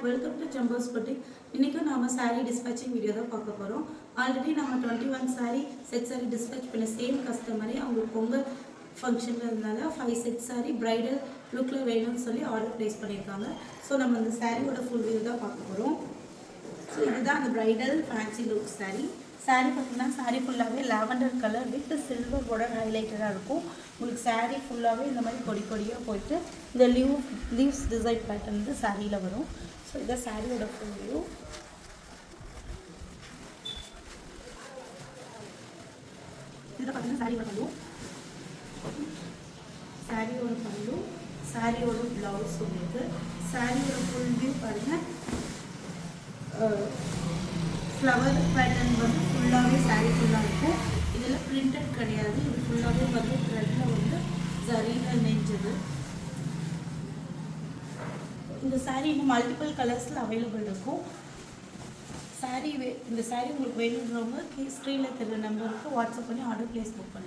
Welcome to jumpers boutique. இன்றைக்கி நம்ம sari dispatching video தான் பார்க்க போகிறோம். ஆல்ரெடி நம்ம 21 சாரீ செட் சாரீ டிஸ்பேச் பண்ண சேம் கஸ்டமரே அவங்க பொங்கல் ஃபங்க்ஷன்றதுனால 5 செட் சாரீ பிரைடல் லுக்கில் வேணும்னு சொல்லி ஆர்டர் ப்ளேஸ் பண்ணியிருக்காங்க. ஸோ நம்ம அந்த சாரியோட ஃபுல் வியூ தான் பார்க்க போகிறோம். ஸோ இதுதான் அந்த bridal fancy look sari. Sari பார்த்தீங்கன்னா சாரீ ஃபுல்லாகவே lavender colour with silver border ஹைலைட்டடாக இருக்கும். உங்களுக்கு சாரீ ஃபுல்லாகவே இந்த மாதிரி கொடி கொடியாக போயிட்டு இந்த லீவ்ஸ் டிசைன் பேட்டர்ன் வந்து சாரியில் வரும். ஸோ இதான் சாரியோட ஃபுல் வியூ. இதில் பார்த்தீங்கன்னா சாரியோட பல்லு, சாரியோட ப்ளவுஸ் உங்களுக்கு சாரியோட ஃபுல் வியூ பாருங்கள். ஃப்ளவர் பேட்டர்ன் வந்து ஃபுல்லாகவே சாரீ ஃபுல்லாக இருக்கும். இதில் பிரிண்டட் கிடையாது, இது ஃபுல்லாகவே வந்து த்ரெட்டில் வந்து ஜரியில் நெஞ்சது. இந்த சாரீ இன்னும் மல்டிபிள் கலர்ஸில் அவைலபிள் இருக்கும். இந்த சாரீ உங்களுக்கு வேணுன்றவங்க ஸ்க்ரீனில் தெரிகிற நம்பருக்கு வாட்ஸ்அப் பண்ணி ஆர்டர் ப்ளேஸ் புக் பண்ணுங்கள்.